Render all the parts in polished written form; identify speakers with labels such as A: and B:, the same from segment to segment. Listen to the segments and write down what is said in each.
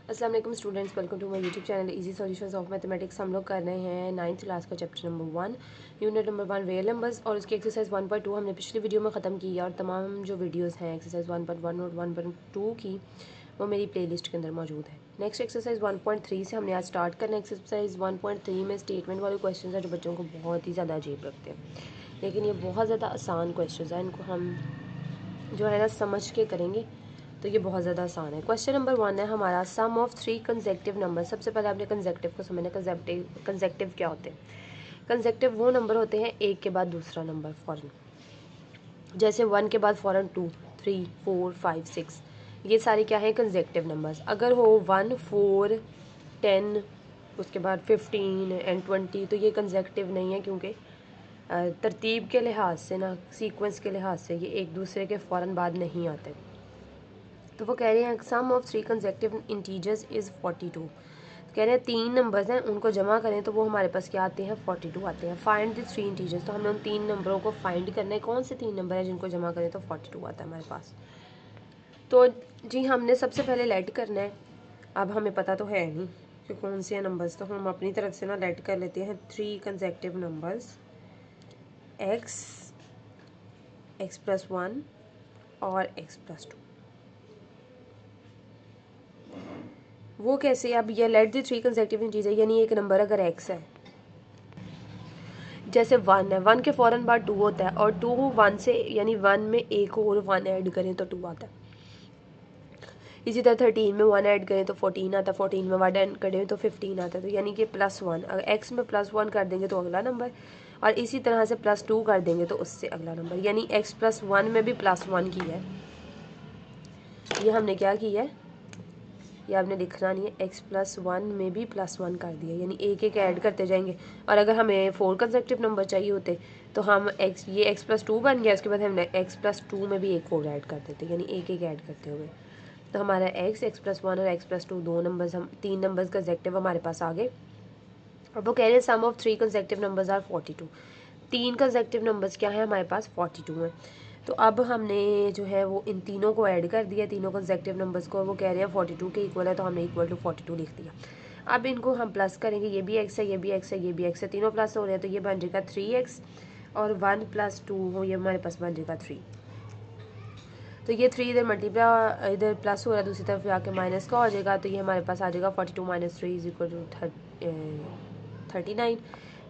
A: अस्सलाम वालेकुम students, welcome to my YouTube channel easy solutions of mathematics. हम लोग कर रहे हैं 9th क्लास का chapter number 1 unit number 1 real numbers और उसकी एक्सरसाइज 1.2 हमने पिछली वीडियो में ख़त्म की है और तमाम जो वीडियोस हैं एक्सरसाइज 1.1 और 1.2 की वो मेरी प्लेलिस्ट के अंदर मौजूद है। नेक्स्ट एक्सरसाइज 1.3 से हमने आज स्टार्ट करना है। एक्सरसाइज 1.3 में स्टेटमेंट वाले क्वेश्चन हैं जो बच्चों को बहुत ही ज़्यादा अजीब लगते हैं, लेकिन ये बहुत ज़्यादा आसान क्वेश्चन हैं। इनको हम जो है ना समझ के करेंगे तो ये बहुत ज़्यादा आसान है। क्वेश्चन नंबर 1 है हमारा, सम ऑफ 3 कंसेक्टिव नंबर। सबसे पहले आपने कंसेक्टिव को समझना। कंसेक्टिव क्या होते हैं? कंसेक्टिव वो नंबर होते हैं एक के बाद दूसरा नंबर फ़ौरन, जैसे 1 के बाद फ़ौरन 2, 3, 4, 5, 6, ये सारे क्या हैं? Consecutive numbers. अगर हो 1, 4, 10 उसके बाद 15 एंड 20 तो ये कंसेक्टिव नहीं है, क्योंकि तरतीब के लिहाज से ना, सीक्वेंस के लिहाज से ये एक दूसरे के फ़ौरन बाद नहीं आते। तो वो कह रहे हैं sum of 3 consecutive integers is 42। कह रहे हैं 3 नंबर्स हैं, उनको जमा करें तो वो हमारे पास क्या आते हैं? 42 आते हैं। Find the 3 integers. तो हमने उन 3 नंबरों को फाइंड करना है। कौन से 3 नंबर हैं जिनको जमा करें तो 42 आता है हमारे पास? तो जी हमने सबसे पहले लेट करना है। अब हमें पता तो है नहीं कि कौन से नंबर्स, तो हम अपनी तरफ से ना लेट कर लेते हैं 3 कंसेक्टिव नंबर्स x, x+1 और x+2। वो कैसे? अब ये लेट द 3 कंसेक्टिव इंटीजर, यानी एक नंबर अगर x है, जैसे 1 है, 1 के फ़ौरन बाद 2 होता है और 2 1 से, यानी 1 में एक और 1 ऐड करें तो 2 आता है। इसी तरह 13 में 1 ऐड करें तो 14 आता है, 14 में 1 ऐड करें तो 15 आता है। तो यानी कि +1, अगर x में +1 कर देंगे तो अगला नंबर, और इसी तरह से +2 कर देंगे तो उससे अगला नंबर, यानी x+1 में भी +1 की है। ये हमने क्या किया है, ये आपने लिखना नहीं है। x+1 में भी +1 कर दिया, यानी एक एक ऐड करते जाएंगे। और अगर हमें 4 कंसेक्टिव नंबर चाहिए होते तो हम ये x+2 बन गया, उसके बाद हमने x+2 में भी एक और ऐड कर देते, यानी एक एक ऐड करते हुए। तो हमारा x+1 और x+2 दो नंबर्स, हम 3 नंबर्स कंसेक्टिव हमारे पास आ गए। अब वो कह रहे हैं sum of 3 consecutive numbers are 42। 3 consecutive numbers क्या है हमारे पास? 42 हैं। तो अब हमने जो है वो इन तीनों को ऐड कर दिया, तीनों कंसेक्टिव नंबर्स को। वो कह रहे हैं 42 के इक्वल है, तो हमने इक्वल टू 42 लिख दिया। अब इनको हम प्लस करेंगे, ये भी x है, ये भी x है, ये भी x है, तीनों प्लस हो रहे हैं, तो ये बन जाएगा 3x और 1 + 2 हो, ये हमारे पास बन जाएगा 3। तो ये 3 इधर मल्टीप्लाई, इधर प्लस हो रहा है, दूसरी तरफ जाके माइनस का हो जाएगा, तो ये हमारे पास आ जाएगा 42 - 3 = 39।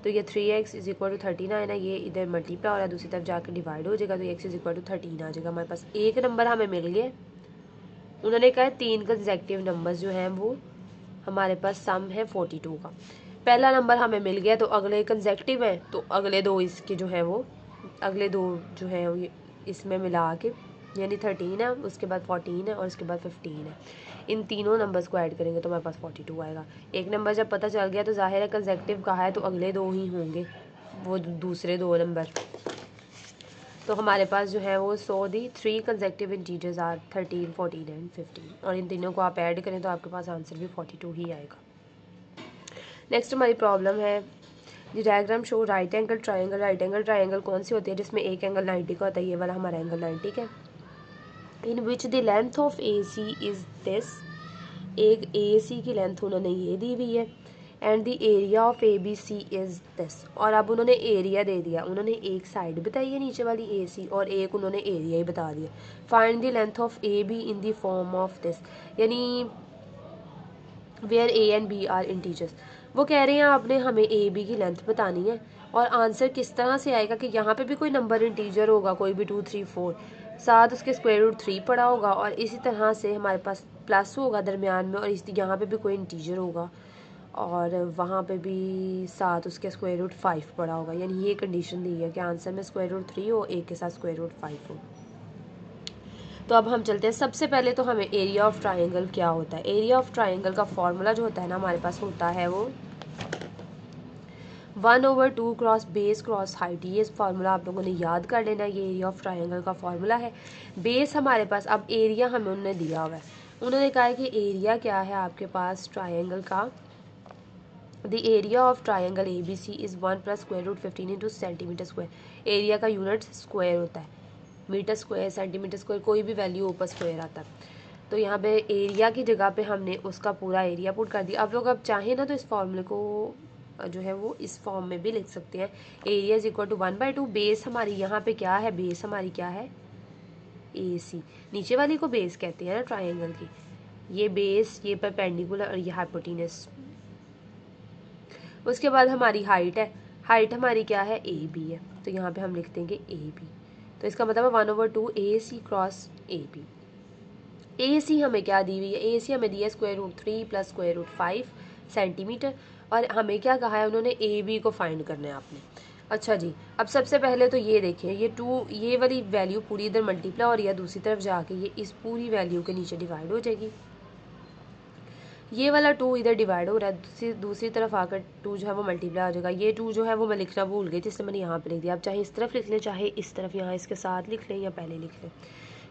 A: तो ये 3x = 39 है, ये इधर मल्टीप्लाई हो रहा है, दूसरी तरफ जाकर डिवाइड हो जाएगा, तो x = 13 आ जाएगा। हमारे पास एक नंबर हमें मिल गया। उन्होंने कहा 3 कंसेक्टिव नंबर्स जो हैं वो हमारे पास सम है 42 का। पहला नंबर हमें मिल गया, तो अगले कंसेक्टिव हैं, तो अगले दो इसके जो है वो, अगले दो जो है वो इसमें मिला के, यानी 13 है, उसके बाद 14 है और उसके बाद 15 है। इन तीनों नंबर्स को ऐड करेंगे तो हमारे पास 42 आएगा। एक नंबर जब पता चल गया तो जाहिर है कंसेक्टिव कहा है तो अगले दो ही होंगे, वो दूसरे दो नंबर। तो हमारे पास जो है वो 3 कंसेक्टिव इंटीजर्स आर 13, 14 एंड 15, और इन तीनों को आप ऐड करें तो आपके पास आंसर भी 42 ही आएगा। नेक्स्ट हमारी प्रॉब्लम है, the diagram show right angle triangle. Right angle triangle कौन सी होती है? जिसमें एक एंगल 90 का होता है, ये वाला हमारा एंगल 90 का है। In which the length of AC is this. एक AC की लेंथ उन्होंने ये दी हुई है, and the area of ABC is this. और अब उन्होंने एरिया दे दिया, उन्होंने एक साइड बताई है नीचे वाली AC और एक उन्होंने एरिया ही बता दिया। Find the length of AB in the form of this, यानी where A and B are integers. वो कह रहे हैं आपने हमें AB की लेंथ बतानी है, और आंसर किस तरह से आएगा कि यहाँ पे भी कोई नंबर इंटीजर होगा, कोई भी 2, 3, 4, साथ उसके √3 पड़ा होगा, और इसी तरह से हमारे पास प्लस होगा दरमियान में, और इस यहाँ पे भी कोई इंटीजर होगा और वहाँ पे भी साथ उसके √5 पड़ा होगा। यानी ये कंडीशन दी है कि आंसर में √3 हो, एक के साथ √5 हो। तो अब हम चलते हैं। सबसे पहले तो हमें एरिया ऑफ ट्राइंगल क्या होता है। एरिया ऑफ ट्राइंगल का फॉर्मूला जो होता है ना हमारे पास होता है वो 1/2 क्रॉस बेस क्रॉस हाइट। ये फार्मूला आप लोगों ने याद कर लेना, ये एरिया ऑफ ट्राइंगल का फार्मूला है। बेस हमारे पास, अब एरिया हमें उन्होंने दिया हुआ है, उन्होंने कहा है कि एरिया क्या है आपके पास ट्राइंगल का। The area of triangle ABC is 1 + √15 × centimetre. Area का यूनिट स्क्वायर होता है, मीटर स्क्वायर, सेंटीमीटर स्क्वायर, कोई भी वैल्यू ऊपर स्क्वायर आता है। तो यहाँ पे एरिया की जगह पे हमने उसका पूरा एरिया पुट कर दिया। आप लोग अब चाहें ना तो इस फॉर्मूले को जो है वो इस फॉर्म में भी लिख सकते हैं। Area is equal to 1/2। Base हमारी यहाँ पे क्या है, बेस हमारी क्या है, AC। नीचे वाली को बेस कहते हैं ना ट्राइंगल की, ये बेस, ये परपेंडिकुलर और ये हाइपोटेनस। उसके बाद हमारी हाइट है, हाइट हमारी क्या है, AB है, तो यहाँ पे हम लिख देंगे AB। तो इसका मतलब है 1/2 AC क्रॉस AB। AC हमें क्या दी हुई है, AC हमें दी है √3 + √5 सेंटीमीटर, और हमें क्या कहा है उन्होंने, AB को फाइंड करना है आपने। अच्छा जी, अब सबसे पहले तो ये देखें, ये वाली वैल्यू पूरी इधर मल्टीप्लाई हो रही है, दूसरी तरफ जाके ये इस पूरी वैल्यू के नीचे डिवाइड हो जाएगी। ये वाला 2 इधर डिवाइड हो रहा है, दूसरी तरफ आकर 2 जो है वो मल्टीप्लाई हो जाएगा। ये 2 जो है वो मैं लिखना भूल गई थी, इसलिए मैंने यहाँ पे लिख दिया। आप चाहे इस तरफ लिख लें, चाहे इस तरफ यहाँ इसके साथ लिख लें या पहले लिख लें,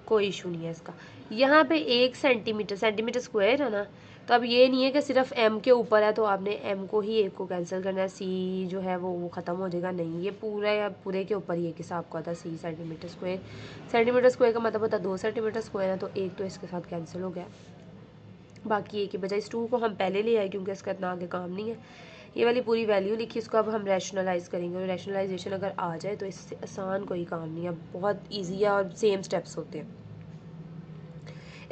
A: कोई इशू नहीं है इसका। यहाँ पे 1 सेंटीमीटर स्क्वायर है ना, तो अब ये नहीं है कि सिर्फ M के ऊपर है तो आपने M को ही 1 को कैंसिल करना है, C जो है वो ख़त्म हो जाएगा, नहीं, ये पूरे के ऊपर ये हिसाब का होता है। C सेंटीमीटर स्क्वायर का मतलब होता है 2 सेंटीमीटर स्क्वायर है, तो 1 तो इसके साथ कैंसिल हो गया, बाकी एक की बजाय इस 2 को हम पहले ले आए क्योंकि इसका इतना आगे काम नहीं है। ये वाली पूरी वैल्यू लिखी, इसको अब हम रैशनलाइज करेंगे, और रैशनलाइजेशन अगर आ जाए तो इससे आसान कोई काम नहीं है, बहुत ईजी है और सेम स्टेप्स होते हैं।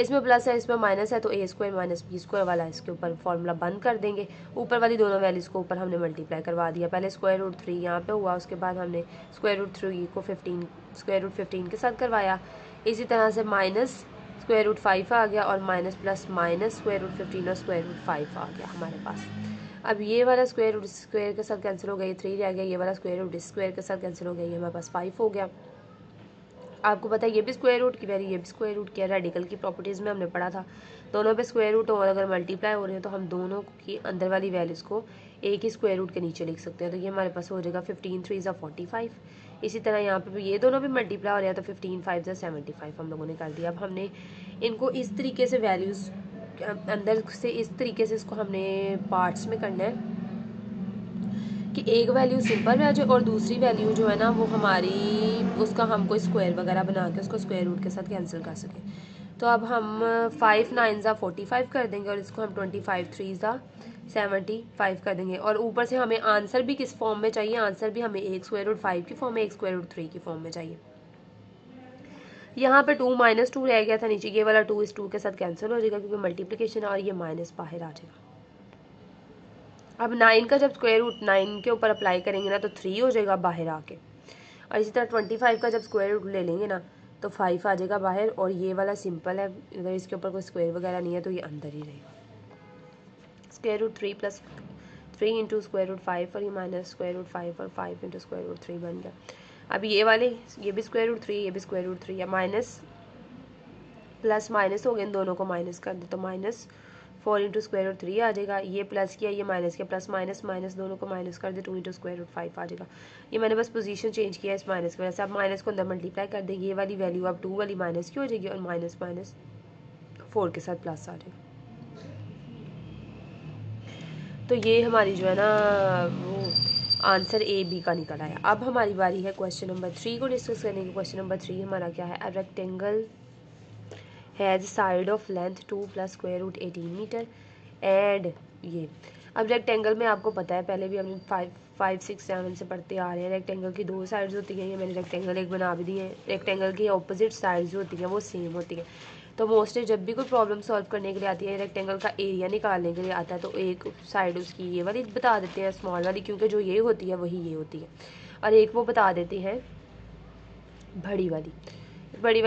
A: इसमें प्लस है, इसमें माइनस है, तो A² - B² वाला इसके ऊपर फॉर्मूला बंद कर देंगे। ऊपर वाली दोनों वैल्यूज़ को ऊपर हमने मल्टीप्लाई करवा दिया, पहले √3 यहाँ पे हुआ, उसके बाद हमने √3 को 15 के साथ करवाया। इसी तरह से माइनस √5 आ गया, और माइनस प्लस माइनस √15 और √5 आ गया हमारे पास। अब ये वाला स्क्वायर के साथ कैंसिल हो गया, ये 3 रह गया, ये वाला स्क्वायर के साथ कैंसिल हो गया, ये हमारे पास 5 हो गया। आपको पता है ये भी स्क्वायर रूट की वैल्यू, ये भी स्क्वायर रूट की, रेडिकल की प्रॉपर्टीज़ में हमने पढ़ा था, दोनों पे स्क्वायर रूट और अगर मल्टीप्लाई हो रहे हैं तो हम दोनों की अंदर वाली वैल्यूज़ को एक ही स्क्वायर रूट के नीचे लिख सकते हैं। तो ये हमारे पास हो जाएगा 15 3 = 45। इसी तरह यहाँ पे भी ये दोनों भी मल्टीप्लाई हो रहे हैं, तो 15 5 = 75 हम लोगों ने कर दिया। अब हमने इनको इस तरीके से वैल्यूज़ अंदर से इस तरीके से इसको हमने पार्ट्स में करना है कि एक वैल्यू सिंपल रह जाए और दूसरी वैल्यू जो है ना वो हमारी, उसका हम कोई स्क्वायर वगैरह बना के उसको स्क्वायर रूट के साथ कैंसिल कर सकें। तो अब हम 5 9 = 45 कर देंगे, और इसको हम 25 3 = 75 कर देंगे। और ऊपर से हमें आंसर भी किस फॉर्म में चाहिए, आंसर भी हमें एक √5 की फॉर्म में, एक √3 की फॉर्म में चाहिए। यहाँ पे 2 - 2 रह गया था नीचे, ये वाला 2 इस 2 के साथ कैंसिल हो जाएगा क्योंकि मल्टीप्लिकेशन, और ये माइनस बाहर आ जाएगा। अब 9 का जब स्क्वायर रूट 9 के ऊपर अप्लाई करेंगे ना तो 3 हो जाएगा बाहर आके, और इसी तरह 25 का जब स्क्वायर रूट ले लेंगे ना तो 5 आ जाएगा बाहर, और ये वाला सिंपल है, अगर इसके ऊपर कोई स्क्वायर वगैरह नहीं है तो ये अंदर ही रहेगा। √3 + 3 × √5, और ये -√5 और 5 × √3 बन गया। अब ये वाले, ये भी √3, ये भी √3 है, माइनस प्लस माइनस हो गए, इन दोनों को माइनस कर दे तो -4 × √3 आ जाएगा। ये प्लस किया, ये माइनस किया, प्लस माइनस माइनस दोनों को माइनस कर दे, 2 × √5 आ जाएगा। ये मैंने बस पोजीशन चेंज किया इस माइनस की वजह से। अब माइनस को अंदर मल्टीप्लाई कर देंगे, ये वाली वैल्यू अब 2 वाली माइनस की हो जाएगी, और माइनस माइनस 4 के साथ प्लस आ जाएगा। तो ये हमारी जो है ना वो आंसर AB का निकल आया। अब हमारी बारी है क्वेश्चन नंबर 3 को डिस्कस करने की। क्वेश्चन नंबर 3 हमारा क्या है, a rectangle has side of length 2 + √18 metre and ये। अब रेक्टेंगल में आपको पता है, पहले भी हमने 5 6 7 से पढ़ते आ रहे हैं, रेक्टेंगल की 2 साइड्स होती हैं, ये मैंने रेक्टेंगल एक बना भी दी है। रेक्टेंगल की ऑपोजिट साइड्स जो होती हैं वो सेम होती हैं। तो मोस्टली जब भी कोई प्रॉब्लम सॉल्व करने के लिए आती है, रेक्टेंगल का एरिया निकालने के लिए आता है, तो एक साइड उसकी ये वाली बता देते हैं, स्मॉल वाली, क्योंकि जो ये होती है वही ये होती है, और एक वो बता देते हैं बड़ी वाली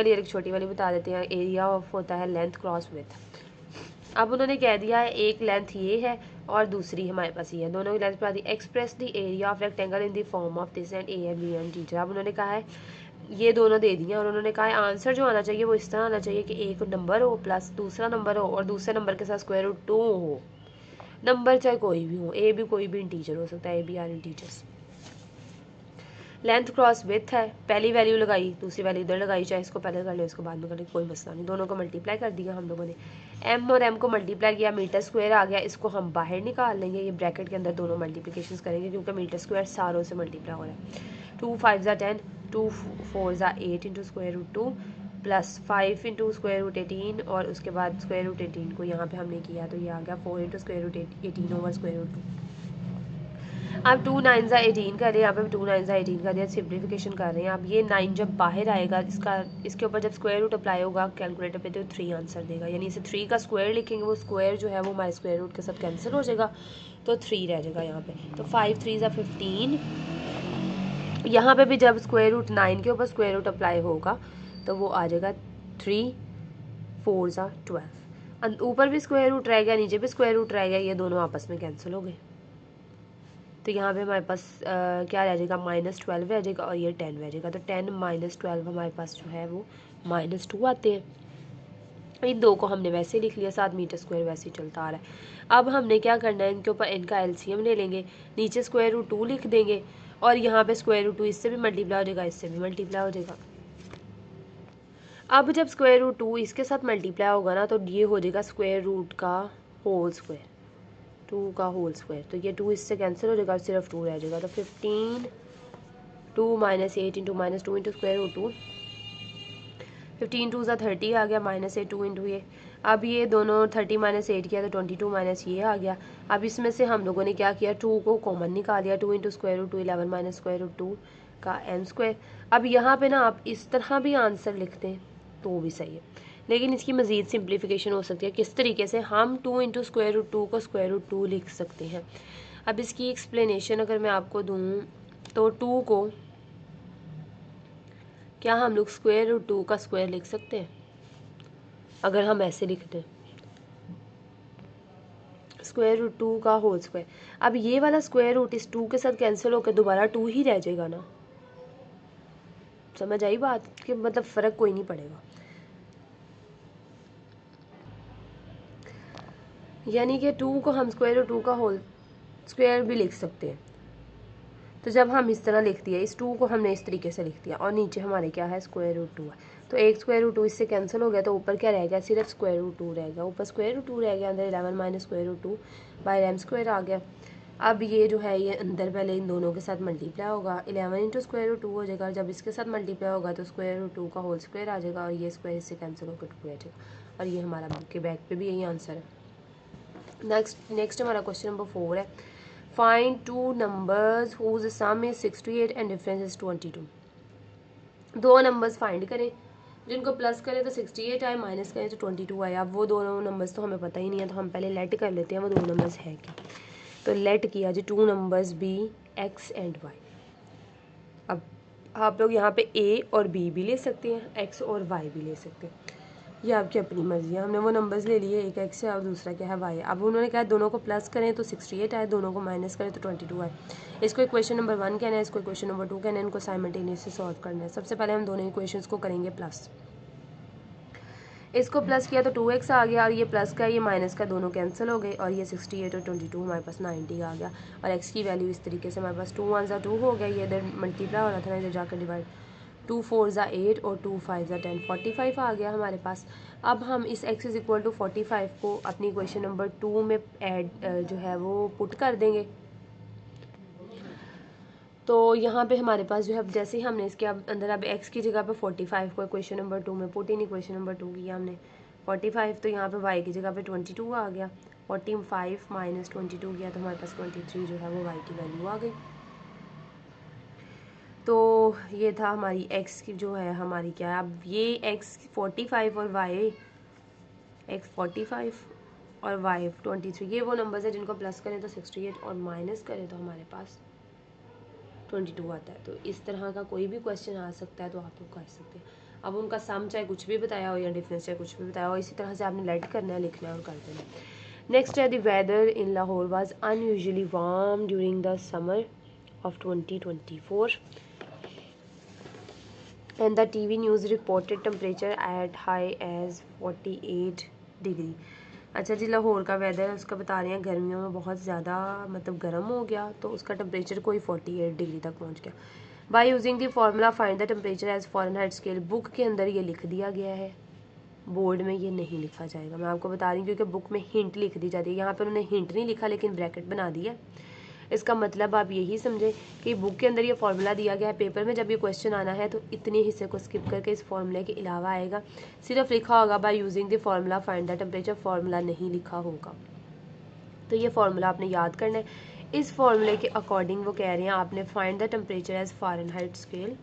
A: और एक छोटी वाली बता देते हैं। एरिया ऑफ होता है लेंथ क्रॉस विड्थ। अब उन्होंने कह दिया है एक लेंथ ये है और दूसरी हमारे पास ये है, दोनों की लेंथ बता दी। Express the area of rectangle in the form of this and A and B and teacher. अब उन्होंने कहा है ये दोनों दे दिए, और उन्होंने कहा है आंसर जो आना चाहिए वो इस तरह आना चाहिए कि एक नंबर हो प्लस दूसरा नंबर हो, और दूसरे नंबर के साथ √2 हो। नंबर चाहे कोई भी हो, A भी कोई भी इंटीजर हो सकता है, A B are integers. Length cross width है, पहली वैल्यू लगाई, दूसरी वैल्यू इधर लगाई, चाहे इसको पहले कर ले इसको बाद में कर ले, कोई मसला नहीं। दोनों को मल्टीप्लाई कर दिया हम लोगों ने, M और M को मल्टीप्लाई किया, मीटर स्क्वायर आ गया, इसको हम बाहर निकाल लेंगे, ये ब्रैकेट के अंदर दोनों मल्टीप्लिकेशंस करेंगे क्योंकि मीटर स्क्वायर सारों से मल्टीप्लाई हो रहा है। 2 5 = 10, 2 4 = 8 × √2 प्लस 5 इंटू स्क्वायर रूट 18 और उसके बाद स्क्वायर रूट 18 को यहाँ पे हमने किया तो ये आ गया 4 into square root 18 over square root 2। अब 2 9 18 कर रहे हैं, यहाँ पे 2 9 18 कर रहे हैं, सिंप्लीफिकेशन कर रहे हैं। अब ये 9 जब बाहर आएगा इसके ऊपर जब स्क्वायर रूट अप्लाई होगा कैलकुलेटर पे तो 3 आंसर देगा, यानी इसे 3 का स्क्वायर लिखेंगे, वो स्क्वायर जो है वो हमारे स्क्वायर रूट के साथ कैंसिल हो जाएगा तो 3 रह जाएगा यहाँ पे। तो 5 3 ज़ा 15, यहाँ पे भी जब स्क्वायर रूट 9 के ऊपर स्क्वायर रूट अप्लाई होगा तो वो आ जाएगा 3 4 ज़ा 12, ऊपर भी स्क्वायर रूट रह गया, नीचे भी स्क्वायर रूट रह गया, ये दोनों आपस में कैंसिल हो गए। तो यहाँ पे हमारे पास क्या रह जाएगा, -12 रह जाएगा और ये 10 रह जाएगा। तो 10 - 12 हमारे पास जो है वो -2 आते हैं। इन दो को हमने वैसे लिख लिया, 7 मीटर स्क्वायर वैसे ही चलता आ रहा है। अब हमने क्या करना है, इनके ऊपर इनका एलसीएम ले लेंगे, नीचे स्क्वायर रूट 2 लिख देंगे और यहाँ पे स्क्वायर रूट 2 इससे भी मल्टीप्लाई हो जाएगा, इससे भी मल्टीप्लाई हो जाएगा। अब जब स्क्वायर रूट 2 इसके साथ मल्टीप्लाई होगा ना तो ये हो जाएगा स्क्वायर रूट का होल स्क्वायर, 2 का होल स्क्वायर। तो ये 2 इससे कैंसिल हो जाएगा और सिर्फ 2 रह जाएगा। तो 15 2 - 8 इंटू -2 इंटू स्क्वायर रूट 2, 15 2 ज़ा 30 आ गया, -8 2 इंटू ये। अब ये दोनों 30 - 8 किया तो 22 माइनस ये आ गया। अब इसमें से हम लोगों ने क्या किया, 2 को कॉमन निकाल लिया, 2 into square root 2 11 minus square root 2 का m स्क्वायर। अब यहाँ पे ना आप इस तरह भी आंसर लिखते हैं तो भी सही है, लेकिन इसकी मज़ीद सिंप्लीफिकेशन हो सकती है। किस तरीके से, हम 2 इंटू स्क्वायर रूट 2 को स्क्वायर रूट 2 लिख सकते हैं। अब इसकी एक्सप्लेनेशन अगर मैं आपको दूँ तो 2 को क्या हम लोग स्क्वायर रूट 2 का स्क्वायर लिख सकते हैं, अगर हम ऐसे लिखते हैं स्क्वायर रूट 2 का होल स्क्वायर। अब ये वाला स्क्वायर रूट इस 2 के साथ कैंसिल होकर दोबारा 2 ही रह जाएगा ना, समझ आई बात कि मतलब फ़र्क कोई नहीं पड़ेगा। यानी कि 2 को हम स्क्वायर रूट 2 का होल स्क्वायर भी लिख सकते हैं। तो जब हम इस तरह लिख दिया, इस 2 को हमने इस तरीके से लिख दिया और नीचे हमारे क्या है, स्क्वायर रूट 2 है। तो एक स्क्वायर रूट 2 इससे कैंसिल हो गया तो ऊपर क्या रह गया, सिर्फ स्क्वायर रूट 2 रह गया, ऊपर स्क्वायर रूट 2 रह गया, अंदर 11 minus square root 2 by m square आ गया। अब ये जो है ये अंदर पहले इन दोनों के साथ मल्टीप्लाई होगा, 11 इंटू स्क्वायर रूट 2 हो जाएगा, जब इसके साथ मल्टीप्लाई होगा तो स्क्वायर रूट 2 का होल स्क्वायर आ जाएगा और ये स्क्वायर इससे कैंसिल होकर 2 आ जाएगा। और ये हमारा बुक के बैक पे भी यही आंसर है। नेक्स्ट हमारा क्वेश्चन नंबर 4 है, find 2 numbers whose sum is 68 and difference is 22। दो नंबर्स फाइंड करें जिनको प्लस करें तो 68 आए, माइनस करें तो 22 आए। अब वो दोनों नंबर्स तो हमें पता ही नहीं है, तो हम पहले लेट कर लेते हैं वो दो नंबर्स है क्या। तो लेट किया जी 2 numbers be x and y. अब आप लोग यहाँ पे ए और बी भी ले सकते हैं, एक्स और वाई भी ले सकते हैं, ये आपकी अपनी मर्जी है। हमने वो नंबर्स ले लिए, एक एक्स है और दूसरा क्या है वाई। अब उन्होंने कहा दोनों को प्लस करें तो 68 आए, दोनों को माइनस करें तो 22 आए। इसको इक्वेशन नंबर 1 कहना है, इसको इक्वेशन नंबर 2 कहना है, इनको साइमल्टेनियसली सॉल्व करना है। सबसे पहले हम दोनों इक्वेशंस को करेंगे प्लस। इसको प्लस किया तो 2x आ गया और ये प्लस का ये माइनस का दोनों कैंसिल हो गए और ये 68 और 22 हमारे पास 90 आ गया। और x की वैल्यू इस तरीके से हमारे पास 2 1 ज़ा 2 हो गया, ये इधर मल्टीप्लाई हो रहा था ना, इधर जाकर डिवाइड, 2 4 ज़ा 8 और 2 5 ज़ा 10, 45 आ गया हमारे पास। अब हम इस x इज इक्वल टू 45 को अपनी क्वेश्चन नंबर 2 में ऐड जो है वो पुट कर देंगे। तो यहाँ पे हमारे पास जो है जैसे ही हमने इसके अंदर अब x की जगह पे 45 को क्वेश्चन नंबर 2 में पुट इन इक्वेशन नंबर 2 किया हमने 45, तो यहाँ पे y की जगह पे 22 आ गया, 45 माइनस 22 किया तो हमारे पास 23 जो है वो y की वैल्यू आ गई। तो ये था हमारी x की जो है हमारी क्या है, अब ये x 45 और y x 45 और y 23, ये वो नंबर्स है जिनको प्लस करें तो 68 और माइनस करें तो हमारे पास 22 आता है। तो इस तरह का कोई भी क्वेश्चन आ सकता है तो आप लोग कर सकते हैं। अब उनका सम चाहे कुछ भी बताया हो या डिफरेंस चाहे कुछ भी बताया हो, इसी तरह से आपने लेट करना है, लिखना है और कर देना है। नेक्स्ट है, the weather in Lahore was unusually warm during the summer of 2024 and the TV news reported temperature at high as 48 degree. अच्छा जी, लाहौर का वेदर उसका बता रहे हैं गर्मियों में बहुत ज़्यादा मतलब गर्म हो गया, तो उसका टेम्परेचर कोई 48 डिग्री तक पहुंच गया। By using the formula find the temperature as Fahrenheit scale. Book के अंदर ये लिख दिया गया है, बोर्ड में ये नहीं लिखा जाएगा। मैं आपको बता रही हूँ क्योंकि बुक में हिंट लिख दी जाती है, यहाँ पर उन्होंने हिंट नहीं लिखा लेकिन ब्रैकेट बना दी है। इसका मतलब आप यही समझें कि बुक के अंदर ये फार्मूला दिया गया है, पेपर में जब ये क्वेश्चन आना है तो इतने हिस्से को स्किप करके इस फार्मूले के अलावा आएगा, सिर्फ लिखा होगा bye using the formula find the temperature, formula नहीं लिखा होगा। तो ये फार्मूला आपने याद करना है। इस फार्मूले के अकॉर्डिंग वो कह रहे हैं आपने find the temperature as Fahrenheit scale.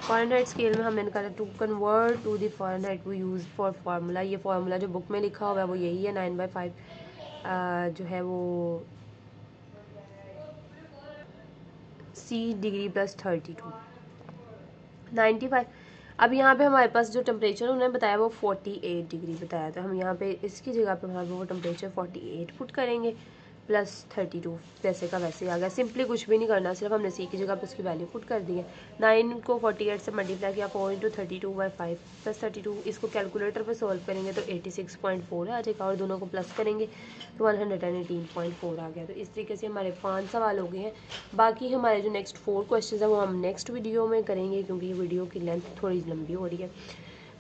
A: Fahrenheit scale में हमने कहा to convert to the Fahrenheit we use for formula. ये फार्मूला जो बुक में लिखा हुआ है वो यही है, 9/5 जो है वो C डिग्री प्लस 32 95। अब यहाँ पे हमारे पास जो टेम्परेचर उन्होंने बताया वो 48 डिग्री बताया, तो हम यहाँ पे इसकी जगह पे हमारे वो टेम्परेचर 48 पुट करेंगे प्लस 32, जैसे का वैसे आ गया। सिंपली कुछ भी नहीं करना, सिर्फ हमने C की जगह पे उसकी वैल्यू पुट कर दी है। 9 को 48 से मल्टीप्लाई किया, 4 × 32/5 प्लस 32। इसको कैलकुलेटर पे सॉल्व करेंगे तो 86.4 आ जाएगा, और दोनों को प्लस करेंगे तो 118.4 आ गया। तो इस तरीके से हमारे 5 सवाल हो गए हैं। बाकी हमारे जो नेक्स्ट 4 क्वेश्चन है वो हम नेक्स्ट वीडियो में करेंगे, क्योंकि ये वीडियो की लेंथ थोड़ी लंबी हो रही है।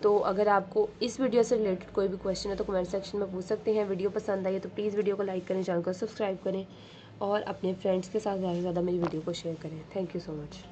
A: तो अगर आपको इस वीडियो से रिलेटेड कोई भी क्वेश्चन है तो कमेंट सेक्शन में पूछ सकते हैं। वीडियो पसंद आई तो प्लीज़ वीडियो को लाइक करें, चैनल को सब्सक्राइब करें और अपने फ्रेंड्स के साथ ज़्यादा से ज़्यादा मेरी वीडियो को शेयर करें। Thank you so much.